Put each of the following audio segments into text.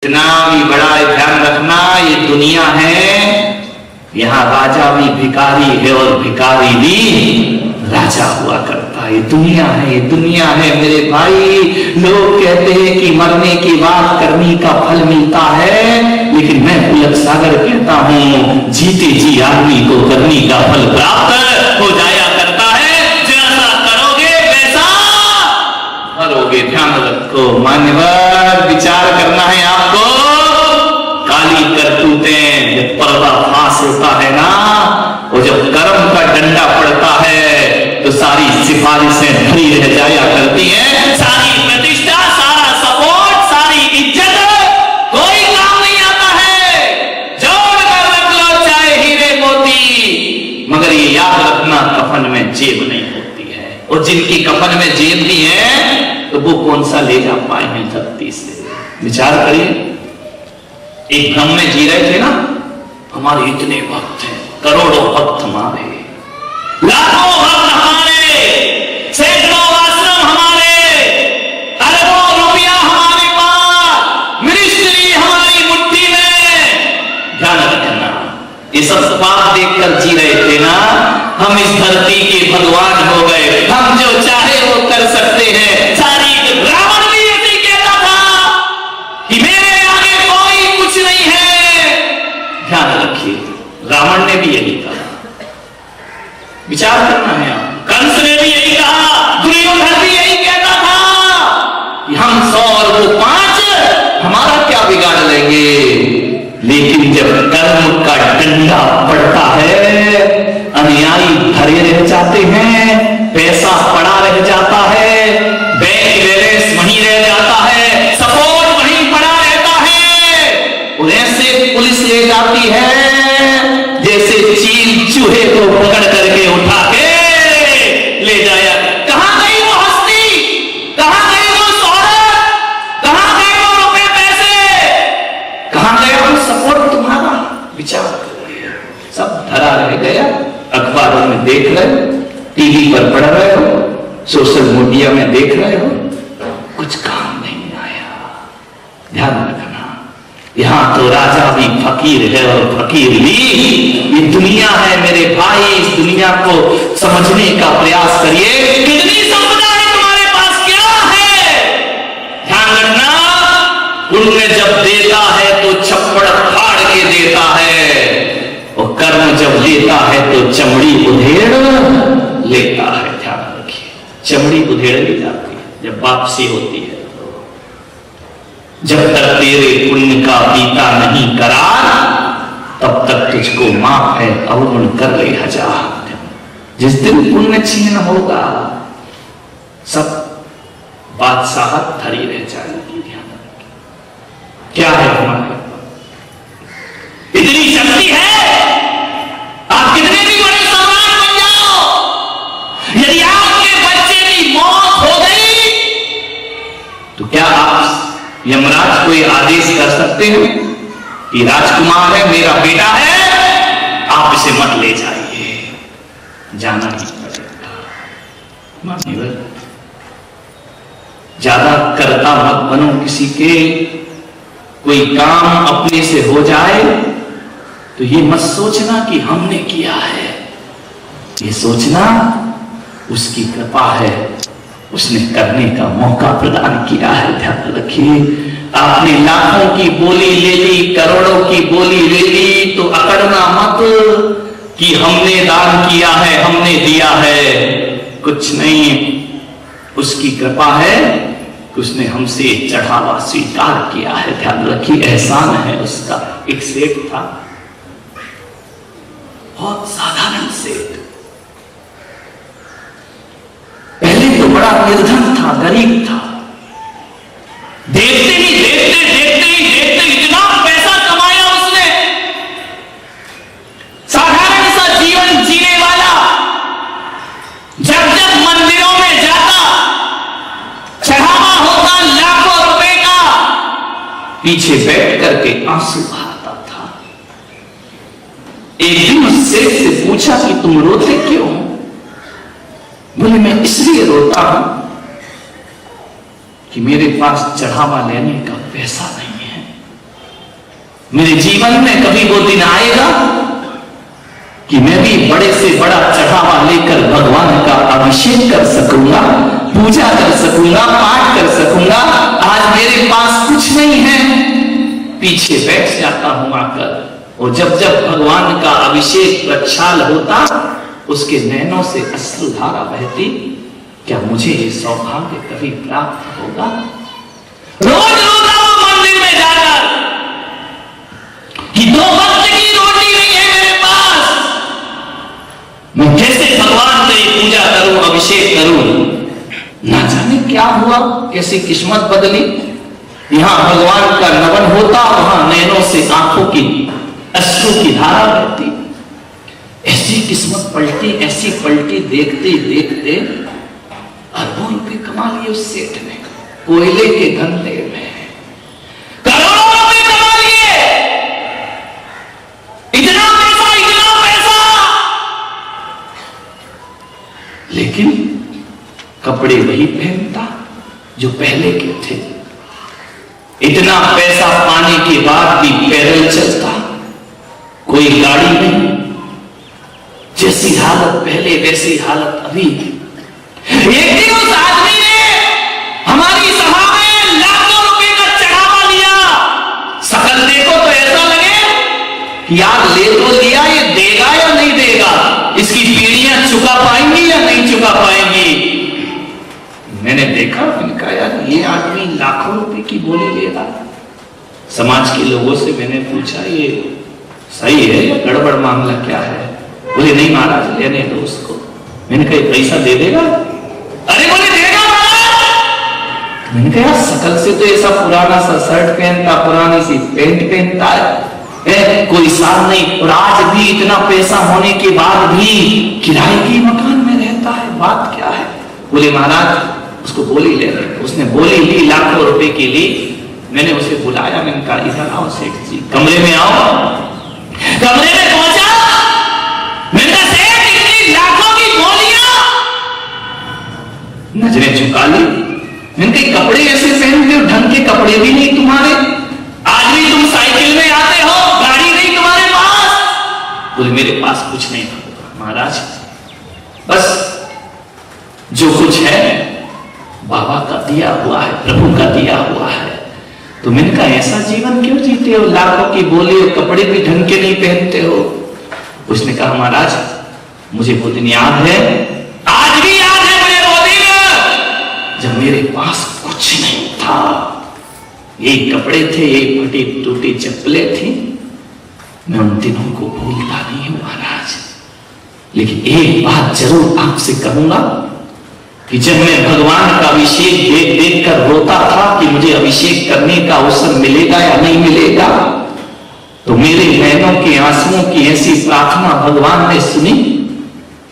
इतना भी बड़ा ध्यान रखना, ये दुनिया है, यहां राजा भी भिखारी है और भिखारी भी राजा हुआ करता है। ये दुनिया है, ये दुनिया है मेरे भाई। लोग कहते हैं कि मरने के बाद करनी का फल मिलता है, लेकिन मैं पुलक सागर कहता हूं जीते जी आदमी को करनी का फल प्राप्त हो जाया करता है। जैसा करोगे वैसा करोगे। ध्यान रखो मान्यवर, विचार करना है आपको। काली करतूतें जब पर्दाफाश होता है ना, और जब कर्म का डंडा पड़ता है तो सारी सिफारिशें धरी रह जाया करती हैं। सारी प्रतिष्ठा, सारा सपोर्ट, सारी इज्जत कोई काम नहीं आता है। जोड़ कर रख लो चाहे हीरे मोती, मगर ये याद रखना कफन में जेब नहीं होती है। और जिनकी कफन में जेब भी है तो वो कौन सा ले जा पाए हैं धरती से। विचार करिए, एक भ्रम में जी रहे थे ना, हमारे इतने भक्त हैं, करोड़ों भक्त हमारे, लाखों भक्त हमारे, सैकड़ों आश्रम हमारे, अरबों रुपया हमारे पास, मिनिस्ट्री हमारी मुट्ठी में। ध्यान रखना, ये सब बात देखकर जी रहे थे ना, हम इस धरती के भगवान हो गए, हम जो चाहे वो कर सकते हैं। सारी रावण भी यही कहता था कि मेरे आगे कोई कुछ नहीं है। ध्यान रखिए, रावण ने भी यही कहा। विचार करना है आप। कंस ने भी यही कहा, दुर्योधन भी यही कहता था कि हम 100 और वो 5, हमारा क्या बिगाड़ लेंगे। लेकिन जब कर्म का डंडा पड़ता है, अनुयायी भरे रह जाते हैं, पैसा पड़ा रह जाता है, बैंक बैलेंस वहीं रह जाता है, सपोर्ट वहीं पड़ा रहता है। और ऐसे पुलिस ले जाती है जैसे चील चूहे को पकड़ करके उठा के ले जाया। कहां गई वो हस्ती, कहां गई वो शोहरत, कहां गए वो रुपए पैसे, कहां गया वो सपोर्ट तुम्हारा। विचार करिए, सब धरा रह गया। अखबारों में देख रहे हो, टीवी पर पढ़ रहे हो, सोशल मीडिया में देख रहे हो, कुछ काम नहीं आया। ध्यान रखना, यहां तो राजा भी फकीर है और फकीर भी ये दुनिया है मेरे भाई। इस दुनिया को समझने का प्रयास करिए। कितनी संपदा है तुम्हारे पास, क्या है। ध्यान रखना, पुण्य जब देता है तो छप्पड़ फाड़ के देता है, और कर्म जब लेता है तो चमड़ी उधेड़ लेता है। ध्यान रखिए, चमड़ी उधेड़ ली जाती है जब वापसी होती है। जब तक तेरे पुण्य का बीता नहीं करार, तब तक तुझको माफ है अवगुण कर ले हजार। जिस दिन पुण्य छीन होगा, सब बादशाहत धरी रह जाएगी। ध्यान रखिए, क्या है हमारे इतनी शक्ति है, आप कितने भी बड़े सम्राट बन जाओ, यदि आपके बच्चे की मौत हो गई तो क्या आप यमराज को ये आदेश कर सकते हैं कि राजकुमार है, मेरा बेटा है, आप इसे मत ले जाइए, जाना ही पड़ेगा। ज्यादा करता मत बनो किसी के। कोई काम अपने से हो जाए तो ये मत सोचना कि हमने किया है, ये सोचना उसकी कृपा है, उसने करने का मौका प्रदान किया है। ध्यान रखिए, आपने लाखों की बोली ले ली, करोड़ों की बोली ले ली, तो अकड़ना मत कि हमने दान किया है, हमने दिया है। कुछ नहीं, उसकी कृपा है, उसने हमसे चढ़ावा स्वीकार किया है। ध्यान रखिए, एहसान है उसका। एक सेठ था, बहुत साधारण सेठ, पहले तो बड़ा निर्धन था, गरीब था। देखते ही इतना पैसा कमाया उसने। साधारण सा जीवन जीने वाला, जब जब मंदिरों में जाता, चढ़ावा होता लाखों रुपए का, पीछे बैठ करके आंसू बहाता था। एक दिन उस सेठ से पूछा कि तुम रोते क्यों? बोले, मैं इसलिए रोता हूं कि मेरे पास चढ़ावा लेने का पैसा नहीं है। मेरे जीवन में कभी वो दिन आएगा कि मैं भी बड़े से बड़ा चढ़ावा लेकर भगवान का अभिषेक कर सकूंगा, पूजा कर सकूंगा, पाठ कर सकूंगा। आज मेरे पास कुछ नहीं है, पीछे बैठ जाता हूं आकर, और जब जब भगवान का अभिषेक प्रक्षाल होता, उसके नैनों से अश्रुधारा बहती। क्या मुझे ये सौभाग्य कभी प्राप्त होगा? रोज रोता हूं मंदिर में जाकर कि 2 वक्त की रोटी नहीं है मेरे पास, मैं कैसे भगवान की पूजा करूं, अभिषेक करूं? ना जाने क्या हुआ, कैसी किस्मत बदली। यहां भगवान का नमन होता, वहां नैनों से आंखों की अश्रु की धारा बहती। ऐसी किस्मत पलटी, ऐसी पलटी, देखते देखते अरबों रुपए कमा लिए उस सेठ ने, कोयले के धंधे में करोड़ों रुपए कमा लिए। इतना पैसा, इतना पैसा, लेकिन कपड़े वही पहनता जो पहले के थे। इतना पैसा पाने के बाद भी पैदल चलता, कोई गाड़ी नहीं। जैसी हालत पहले वैसी हालत अभी। एक दिन उस आदमी ने हमारी सभा में लाखों रुपए का चढ़ावा लिया। शकल देखो तो ऐसा लगे कि यार ले तो लिया, ये देगा या नहीं देगा, इसकी पीढ़ियां चुका पाएंगी या नहीं चुका पाएंगी। मैंने देखा, मैंने कहा यार ये आदमी लाखों रुपए की बोली ले रहा। समाज के लोगों से मैंने पूछा ये सही है या गड़बड़ मामला क्या है? बोले नहीं महाराज लेने दो उसको। मैंने कहा पैसा दे देगा? अरे बोले देगा महाराज। मैंने कहा शकल से तो ऐसा पुराना सा शर्ट पहनता, पुरानी सी पैंट पहनता है, कोई साल नहीं, और आज भी इतना पैसा होने के बाद भी किराए के मकान में रहता है, बात क्या है? बोले महाराज उसको बोली ले रहे। उसने बोली ली, लाखों रुपए की ली। मैंने उसे बुलाया, मैंने कहा इधर आओ सेठ जी, कमरे में आओ। कमरे में पहुंचा, मैंने कहा सेठ इतनी लाखों की बोलियां। नजरें झुका ली। मैंने कहा कपड़े ऐसे पहनते हो, ढंग के कपड़े भी नहीं तुम्हारे, आज भी तुम साइकिल में आते हो, गाड़ी नहीं तुम्हारे पास। बोले मेरे पास कुछ नहीं महाराज, बस जो कुछ है बाबा का दिया हुआ है, प्रभु का दिया हुआ है। तो मैंने कहा ऐसा जीवन क्यों जीते हो, लाखों की बोली हो, कपड़े भी ढंग के नहीं पहनते हो? उसने कहा महाराज मुझे वो दिन याद है, आज भी याद है मुझे वो दिन जब मेरे पास कुछ नहीं था। ये कपड़े थे, ये फटी टूटी चप्पलें थी। मैं उन दिनों को भूलता नहीं हूं महाराज, लेकिन एक बात जरूर आपसे कहूंगा कि जब मैं भगवान का अभिषेक देख देख कर रोता था कि मुझे अभिषेक करने का अवसर मिलेगा या नहीं मिलेगा, तो मेरे नैनों के आंसुओं की ऐसी प्रार्थना भगवान ने सुनी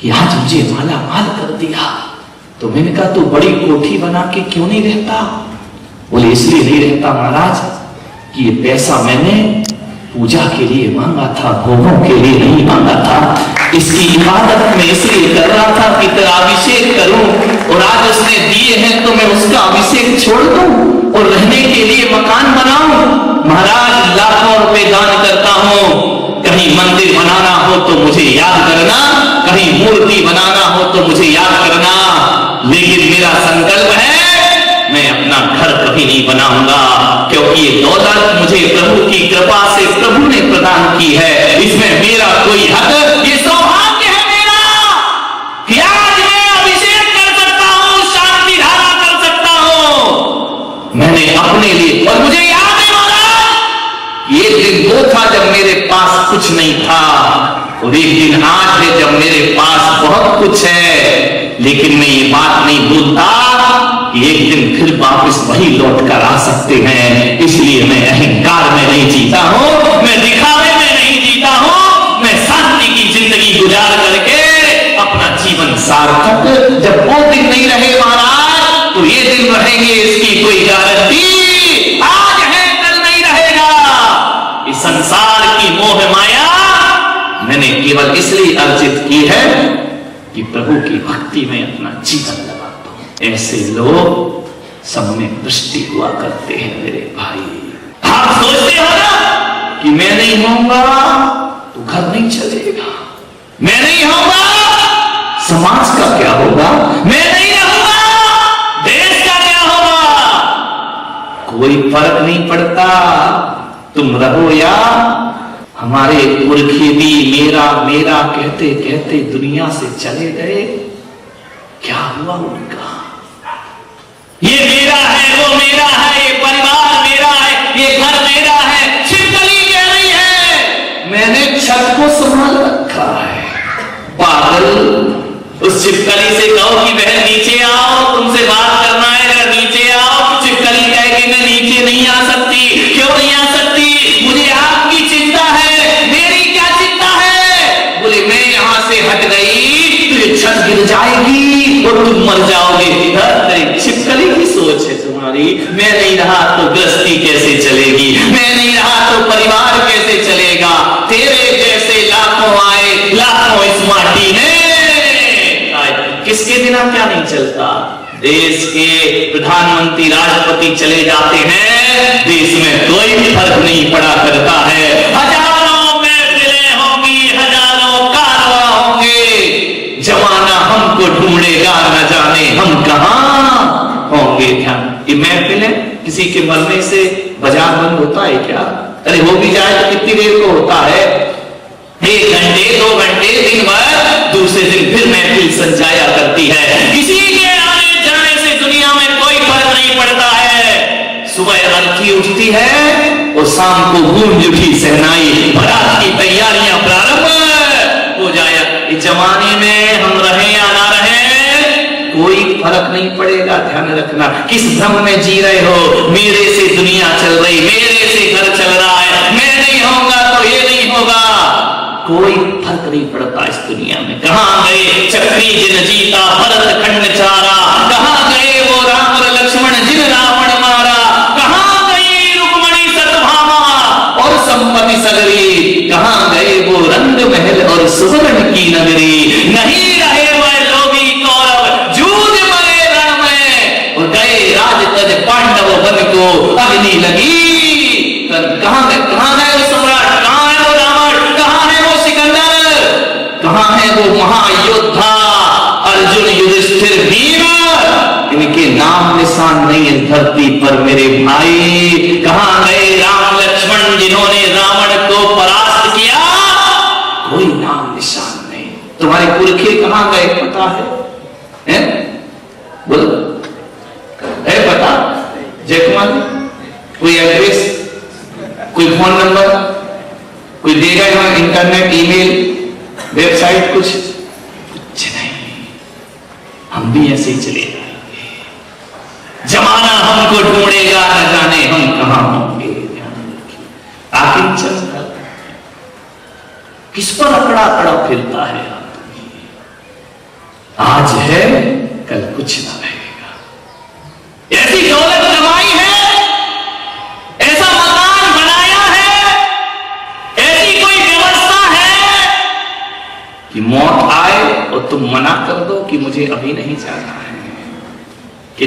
कि आज मुझे माला माल कर दिया। तो मैंने कहा तू बड़ी कोठी बना के क्यों नहीं रहता? बोले इसलिए नहीं रहता महाराज कि ये पैसा मैंने पूजा के लिए मांगा था, भोगों के लिए नहीं मांगा था। इसकी इबादत में इसलिए कर रहा था कि तेरा अभिषेक करूं, और आज उसने दिए हैं तो मैं उसका अभिषेक छोड़ दूं और रहने के लिए मकान बनाऊं। महाराज लाखों रुपए दान करता हूं, कहीं मंदिर बनाना हो तो मुझे याद करना, कहीं मूर्ति बनाना हो तो मुझे याद करना, लेकिन मेरा संकल्प है मैं अपना घर कभी नहीं बनाऊंगा, क्योंकि ये दौलत मुझे प्रभु की कृपा से प्रभु ने प्रदान की है। इसमें मेरा कोई हक, ये सौभाग्य है मेरा कि आज मैं अभिषेक कर सकता हूं, शांति धारा कर सकता हूं मैंने अपने लिए। और मुझे याद है महाराज ये दिन वो था जब मेरे पास कुछ नहीं था, और एक दिन आज है जब मेरे पास बहुत कुछ है। लेकिन मैं ये बात नहीं भूलता कि एक दिन फिर वापस वही लौट कर आ सकते हैं। इसलिए मैं अहंकार में नहीं जीता हूं, मैं दिखावे में नहीं जीता हूं, मैं शांति की जिंदगी गुजार करके अपना जीवन सार्थक। जब वो दिन नहीं रहे महाराज तो ये दिन रहेंगे, इसकी कोई गारंटी आज है कल नहीं रहेगा। इस संसार की मोह माया मैंने केवल इसलिए अर्जित की है कि प्रभु की भक्ति में अपना जीवन लगा दूं। ऐसे लोग सब में दृष्टि हुआ करते हैं मेरे भाई। आप सोचते हो ना कि मैं नहीं होऊंगा तो घर नहीं चलेगा, मैं नहीं होऊंगा समाज का क्या होगा, मैं नहीं रहूंगा देश का क्या होगा। कोई फर्क नहीं पड़ता तुम रहो या हमारे पुरखे भी मेरा मेरा कहते कहते दुनिया से चले गए। क्या हुआ उनका? ये मेरा है, वो मेरा है, ये परिवार मेरा है, ये घर मेरा है। छिपकली कह रही है मैंने छत को संभाल रखा है। पागल, उस छिपकली से कहो कि बहन नीचे आओ, तुमसे बात करना है, अगर नीचे आओ। छिपकली कहे कि मैं नीचे नहीं आ सकती। क्यों नहीं आ सकती? मुझे आपकी चिंता है। मेरी क्या चिंता है? बोले मैं यहां से हट गई तो ये छत गिर जाएगी और तुम मर जाओगे। छिपकली की सोच है तुम्हारी। मैं नहीं रहा तो गृहस्थी कैसे चलेगी, मैं नहीं रहा तो परिवार कैसे चलेगा। तेरे जैसे लाखों आए, लाखों इस माटी में, किसके बिना क्या नहीं चलता। देश के प्रधानमंत्री राष्ट्रपति चले जाते हैं, देश में कोई फर्क नहीं पड़ा करता है। हजारों महफिलें होंगी, हजारों कारवा होंगे, जमाना हमको ढूंढेगा, न जाने हम कहां होंगे। ध्यान, ये महफिलें किसी के मरने से बाजार बंद होता है क्या? अरे हो भी जाए तो कितनी देर को होता है? 1 घंटे 2 घंटे, दिन भर, दूसरे दिन फिर महफिल संजाया करती है। किसी के आने जाने से दुनिया में कोई फर्क नहीं पड़ता है। सुबह अर्घी उठती है और शाम को गूंज उठी शहनाई, बारात की तैयारियां प्रारंभ हो जाए। इस जमाने में हम रहे या ना रहे कोई फर्क नहीं पड़ेगा। ध्यान रखना, किस भ्रम में जी रहे हो। मेरे से दुनिया चल रही, मेरे से घर चल रहा है, मैं नहीं होगा तो ये नहीं होगा। कोई फर्क नहीं पड़ता इस दुनिया में। कहां गए चक्री जिन जीता भरत खंड चारा, कहां गए वो राम और लक्ष्मण जिन रावण मारा, कहां गई रुक्मणी सतभामा और संपत्ति सगरी, कहां गए वो रंग महल और सुवर्ण की नगरी। नहीं रहे वह लोभी कौरव जूझ मरे रण में, और गए राज तज पांडव बन को अग्नि लगी। कहां गए वो सम्राट, कहां है वो रावण, कहां है वो सिकंदर, कहां है वो महायोद्धा अर्जुन युधिष्ठिर भीम। इनके नाम निशान नहीं है धरती पर मेरे भाई। कहां गए राम लक्ष्मण जिन्होंने रावण को परास्त किया? कोई नाम निशान नहीं। तुम्हारे पुरखे कहां गए पता है? बोलो, है पता? जयकुमार, कोई एड्रेस, कोई फोन नंबर, कोई देगा यहाँ इंटरनेट, ईमेल, वेबसाइट? कुछ नहीं। हम भी ऐसे ही चले जाएंगे, जमाना हमको ढूंढेगा, न जाने हम कहां होंगे। आखिर चलता किस पर अकड़ा अकड़ा फिरता है आदमी। आज है कल कुछ ना रहेगा। ऐसी दौलत कमाई है, ऐसा मकान बनाया है, ऐसी कोई व्यवस्था है कि मौत आए और तुम मना कर दो कि मुझे अभी नहीं जाना है।